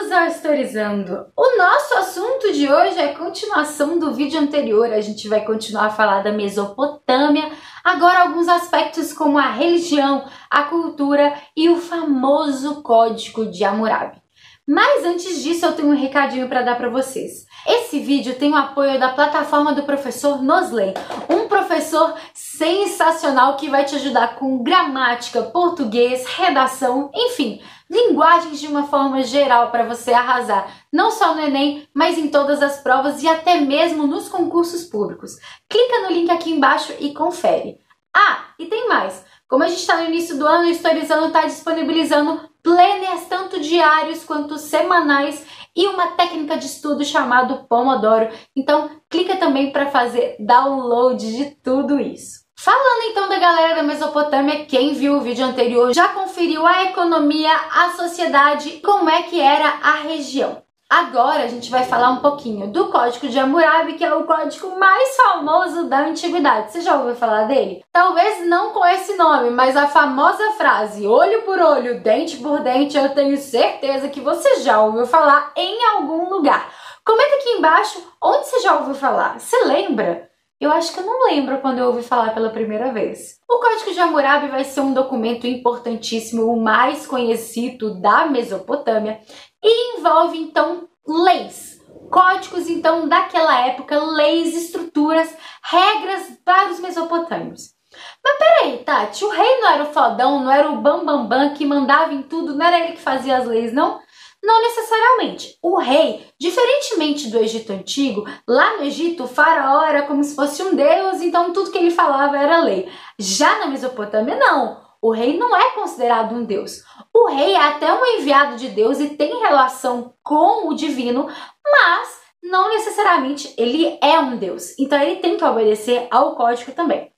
Bem-vindos ao Historizando! O nosso assunto de hoje é a continuação do vídeo anterior. A gente vai continuar a falar da Mesopotâmia, agora alguns aspectos como a religião, a cultura e o famoso Código de Hammurabi. Mas antes disso eu tenho um recadinho para dar para vocês. Esse vídeo tem o apoio da plataforma do professor Nosley, um professor sensacional que vai te ajudar com gramática, português, redação, enfim, linguagens de uma forma geral para você arrasar, não só no Enem, mas em todas as provas e até mesmo nos concursos públicos. Clica no link aqui embaixo e confere. Ah, e tem mais. Como a gente está no início do ano, o Historizando está disponibilizando planners tanto diários quanto semanais e uma técnica de estudo chamada Pomodoro. Então, clica também para fazer download de tudo isso. Falando então da galera da Mesopotâmia, quem viu o vídeo anterior já conferiu a economia, a sociedade e como é que era a região. Agora a gente vai falar um pouquinho do Código de Hammurabi, que é o código mais famoso da antiguidade. Você já ouviu falar dele? Talvez não com esse nome, mas a famosa frase olho por olho, dente por dente, eu tenho certeza que você já ouviu falar em algum lugar. Comenta aqui embaixo onde você já ouviu falar. Você lembra? Eu acho que eu não lembro quando eu ouvi falar pela primeira vez. O Código de Hammurabi vai ser um documento importantíssimo, o mais conhecido da Mesopotâmia, e envolve, então, leis. Códigos, então, daquela época, leis, estruturas, regras para os mesopotâmios. Mas peraí, Tati, o rei não era o fodão, não era o bambambam que mandava em tudo, não era ele que fazia as leis, não? Não necessariamente. O rei, diferentemente do Egito Antigo, lá no Egito o faraó era como se fosse um deus, então tudo que ele falava era lei. Já na Mesopotâmia, não. O rei não é considerado um deus. O rei é até um enviado de Deus e tem relação com o divino, mas não necessariamente ele é um deus. Então ele tem que obedecer ao código também.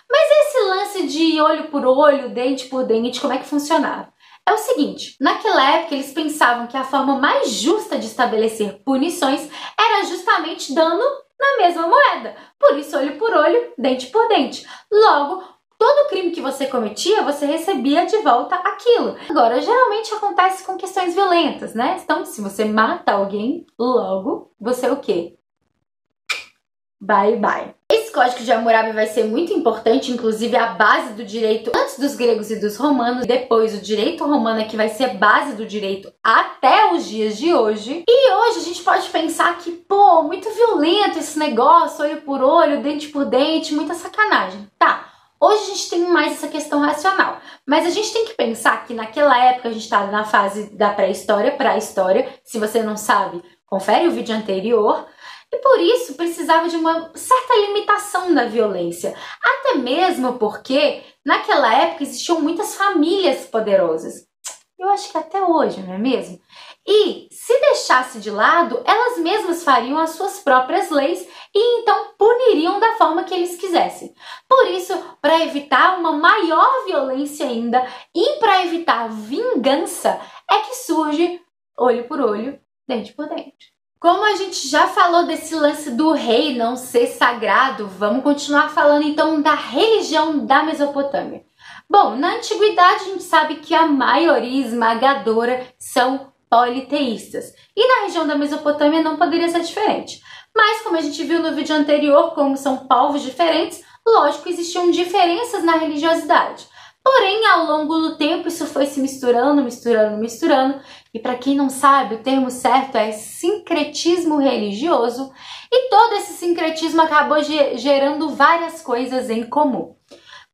Mas esse lance de olho por olho, dente por dente, como é que funcionava? É o seguinte, naquela época eles pensavam que a forma mais justa de estabelecer punições era justamente dando na mesma moeda. Por isso, olho por olho, dente por dente. Logo, todo crime que você cometia, você recebia de volta aquilo. Agora, geralmente acontece com questões violentas, né? Então, se você mata alguém, logo, você é o quê? Bye, bye. Esse Código de Hammurabi vai ser muito importante, inclusive a base do direito antes dos gregos e dos romanos, depois o direito romano é que vai ser base do direito até os dias de hoje. E hoje a gente pode pensar que, pô, muito violento esse negócio, olho por olho, dente por dente, muita sacanagem. Tá, hoje a gente tem mais essa questão racional, mas a gente tem que pensar que naquela época a gente estava na fase da pré-história, se você não sabe, confere o vídeo anterior. E por isso precisava de uma certa limitação da violência, até mesmo porque naquela época existiam muitas famílias poderosas. Eu acho que até hoje, não é mesmo? E se deixasse de lado, elas mesmas fariam as suas próprias leis e então puniriam da forma que eles quisessem. Por isso, para evitar uma maior violência ainda e para evitar vingança, é que surge olho por olho, dente por dente. Como a gente já falou desse lance do rei não ser sagrado, vamos continuar falando então da religião da Mesopotâmia. Bom, na antiguidade a gente sabe que a maioria esmagadora são politeístas. E na região da Mesopotâmia não poderia ser diferente. Mas como a gente viu no vídeo anterior, como são povos diferentes, lógico, existiam diferenças na religiosidade. Porém, ao longo do tempo, isso foi se misturando. E para quem não sabe, o termo certo é sincretismo religioso. E todo esse sincretismo acabou gerando várias coisas em comum.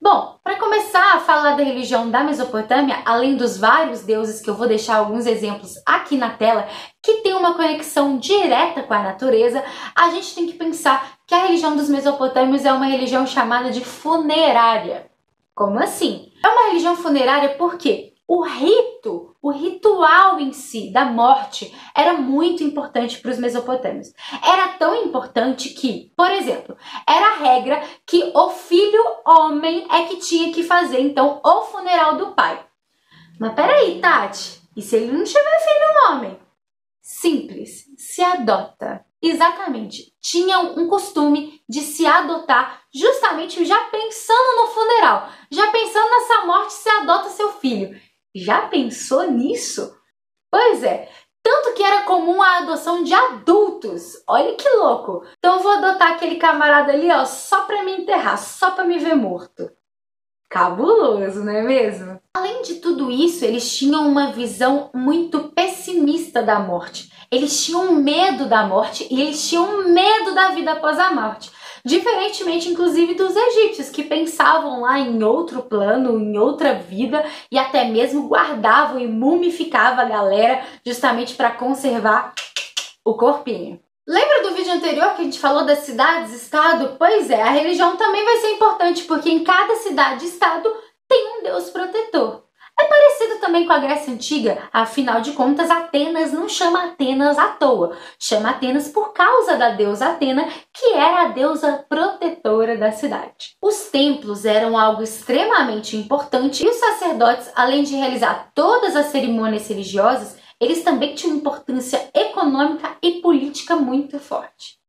Bom, para começar a falar da religião da Mesopotâmia, além dos vários deuses, que eu vou deixar alguns exemplos aqui na tela, que tem uma conexão direta com a natureza, a gente tem que pensar que a religião dos mesopotâmios é uma religião chamada de funerária. Como assim? É uma religião funerária porque o ritual em si da morte era muito importante para os mesopotâmios. Era tão importante que, por exemplo, era a regra que o filho homem é que tinha que fazer, então, o funeral do pai. Mas peraí, Tati, e se ele não tiver filho homem? Simples, se adota. Exatamente, tinha um costume de se adotar justamente já pensando no funeral, já pensando nessa morte, se adota seu filho. Já pensou nisso? Pois é, tanto Tanto que era comum a adoção de adultos. Olha que louco. Então eu vou adotar aquele camarada ali, ó, só pra me enterrar, só pra me ver morto. Cabuloso, não é mesmo? Além de tudo isso, eles tinham uma visão muito pessimista da morte. Eles tinham medo da morte e eles tinham medo da vida após a morte. Diferentemente, inclusive, dos egípcios, que pensavam lá em outro plano, em outra vida, e até mesmo guardavam e mumificavam a galera justamente para conservar o corpinho. Lembra do vídeo anterior que a gente falou das cidades-estado? Pois é, a religião também vai ser importante, porque em cada cidade-estado tem um deus protetor. É parecido também com a Grécia Antiga, afinal de contas, Atenas não chama Atenas à toa. Chama Atenas por causa da deusa Atena, que era a deusa protetora da cidade. Os templos eram algo extremamente importante e os sacerdotes, além de realizar todas as cerimônias religiosas, eles também tinham importância econômica e política muito forte.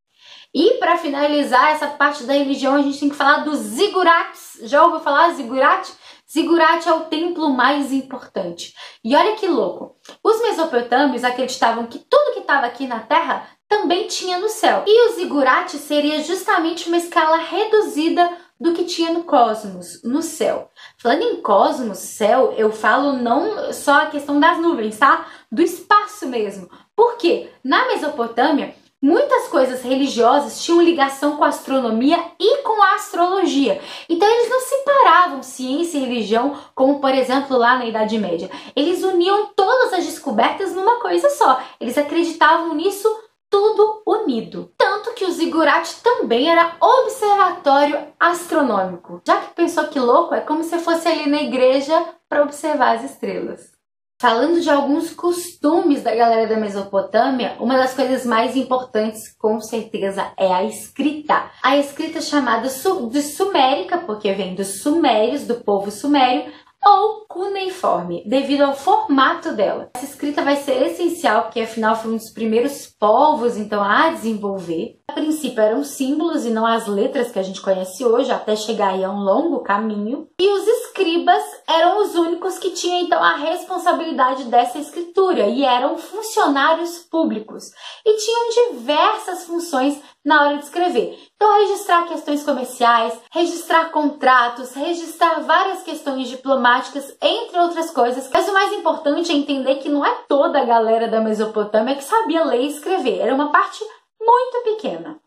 E para finalizar essa parte da religião, a gente tem que falar dos zigurates. Já ouviu falar zigurate? Zigurate é o templo mais importante. E olha que louco, os mesopotâmios acreditavam que tudo que estava aqui na Terra também tinha no céu. E o zigurate seria justamente uma escala reduzida do que tinha no cosmos, no céu. Falando em cosmos, céu, eu falo não só a questão das nuvens, tá? Do espaço mesmo. Por quê? Na Mesopotâmia, muitas coisas religiosas tinham ligação com a astronomia e com a astrologia. Então eles não separavam ciência e religião, como por exemplo lá na Idade Média. Eles uniam todas as descobertas numa coisa só. Eles acreditavam nisso tudo unido. Tanto que o zigurate também era observatório astronômico. Já que pensou que louco, é como se fosse ali na igreja para observar as estrelas. Falando de alguns costumes da galera da Mesopotâmia, uma das coisas mais importantes, com certeza, é a escrita. A escrita chamada de sumérica, porque vem dos sumérios, do povo sumério, ou cuneiforme, devido ao formato dela. Essa escrita vai ser essencial, porque afinal foi um dos primeiros povos então a desenvolver. A princípio eram símbolos e não as letras que a gente conhece hoje, até chegar aí a um longo caminho. E os escribas eram os únicos que tinham então a responsabilidade dessa escritura e eram funcionários públicos e tinham diversas funções na hora de escrever. Então, registrar questões comerciais, registrar contratos, registrar várias questões diplomáticas, entre outras coisas. Mas o mais importante é entender que não é toda a galera da Mesopotâmia que sabia ler e escrever. Era uma parte muito pequena.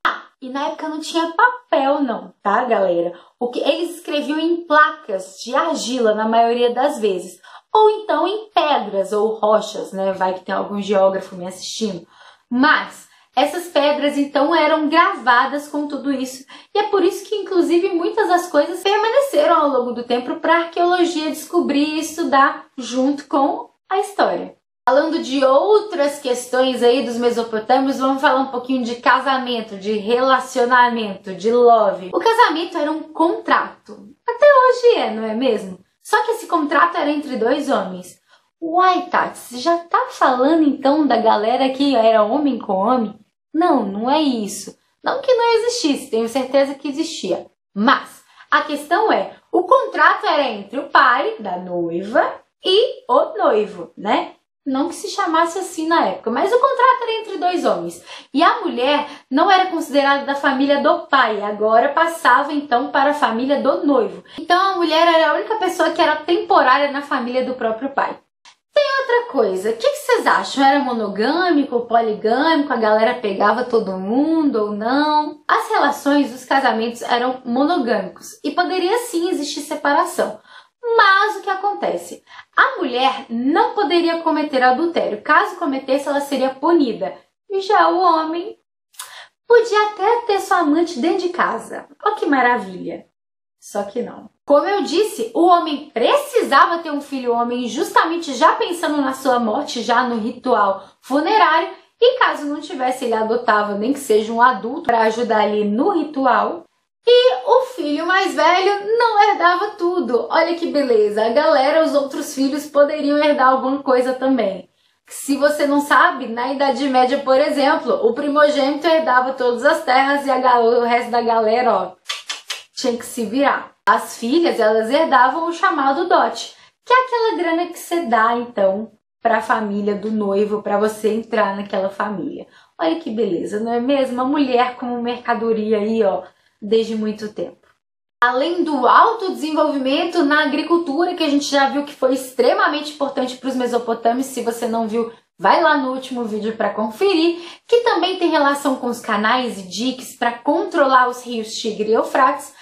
E na época não tinha papel não, tá, galera? O que eles escreviam em placas de argila, na maioria das vezes. Ou então em pedras ou rochas, né? Vai que tem algum geógrafo me assistindo. Mas essas pedras, então, eram gravadas com tudo isso. E é por isso que, inclusive, muitas das coisas permaneceram ao longo do tempo para a arqueologia descobrir e estudar junto com a história. Falando de outras questões aí dos mesopotâmios, vamos falar um pouquinho de casamento, de relacionamento, de love. O casamento era um contrato. Até hoje é, não é mesmo? Só que esse contrato era entre dois homens. Uai, Tati, você já tá falando então da galera que era homem com homem? Não, não é isso. Não que não existisse, tenho certeza que existia. Mas a questão é, o contrato era entre o pai da noiva e o noivo, né? Não que se chamasse assim na época, mas o contrato era entre dois homens. E a mulher não era considerada da família do pai, agora passava então para a família do noivo. Então a mulher era a única pessoa que era temporária na família do próprio pai. Tem outra coisa, o que vocês acham? Era monogâmico, poligâmico, a galera pegava todo mundo ou não? As relações dos casamentos eram monogâmicos e poderia sim existir separação. Mas o que acontece? A mulher não poderia cometer adultério. Caso cometesse, ela seria punida. E já o homem podia até ter sua amante dentro de casa. Olha que maravilha! Só que não. Como eu disse, o homem precisava ter um filho homem justamente já pensando na sua morte, já no ritual funerário. E caso não tivesse, ele adotava nem que seja um adulto para ajudar ali no ritual. E o filho mais velho não herdava tudo. Olha que beleza, a galera, os outros filhos poderiam herdar alguma coisa também. Se você não sabe, na Idade Média, por exemplo, o primogênito herdava todas as terras e o resto da galera, ó, tinha que se virar. As filhas, elas herdavam o chamado dote, que é aquela grana que você dá, então, para a família do noivo, para você entrar naquela família. Olha que beleza, não é mesmo? A mulher como mercadoria aí, ó, desde muito tempo. Além do autodesenvolvimento na agricultura, que a gente já viu que foi extremamente importante para os mesopotâmios, se você não viu, vai lá no último vídeo para conferir, que também tem relação com os canais e diques para controlar os rios Tigre e Eufrates.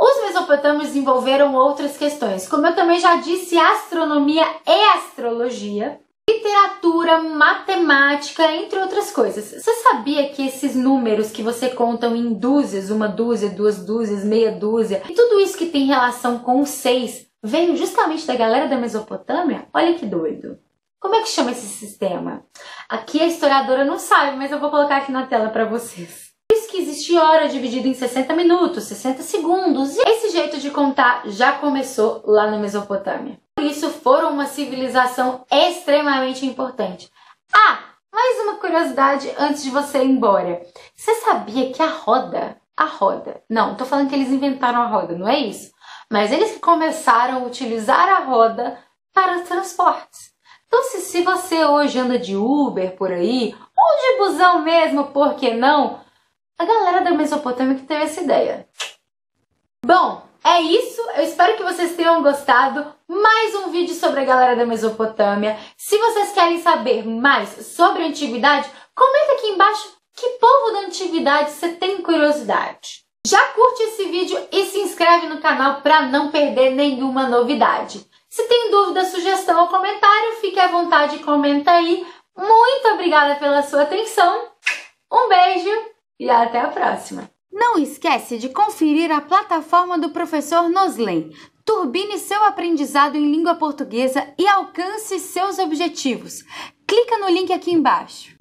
Os mesopotâmios desenvolveram outras questões, como eu também já disse, astronomia e astrologia, literatura, matemática, entre outras coisas. Você sabia que esses números que você conta em dúzias, 1 dúzia, 2 dúzias, meia dúzia, e tudo isso que tem relação com o 6, veio justamente da galera da Mesopotâmia? Olha que doido! Como é que chama esse sistema? Aqui a historiadora não sabe, mas eu vou colocar aqui na tela para vocês. Que existe hora dividida em 60 minutos, 60 segundos. E esse jeito de contar já começou lá na Mesopotâmia. Por isso foram uma civilização extremamente importante. Ah, mais uma curiosidade antes de você ir embora. Você sabia que a roda, não, tô falando que eles inventaram a roda, não é isso? Mas eles que começaram a utilizar a roda para transportes. Então se você hoje anda de Uber por aí, ou de busão mesmo, por que não? A galera da Mesopotâmia que teve essa ideia. Bom, é isso. Eu espero que vocês tenham gostado. Mais um vídeo sobre a galera da Mesopotâmia. Se vocês querem saber mais sobre a antiguidade, comenta aqui embaixo que povo da antiguidade você tem curiosidade. Já curte esse vídeo e se inscreve no canal para não perder nenhuma novidade. Se tem dúvida, sugestão ou comentário, fique à vontade e comenta aí. Muito obrigada pela sua atenção. Um beijo! E até a próxima! Não esquece de conferir a plataforma do professor Noslen. Turbine seu aprendizado em língua portuguesa e alcance seus objetivos. Clica no link aqui embaixo.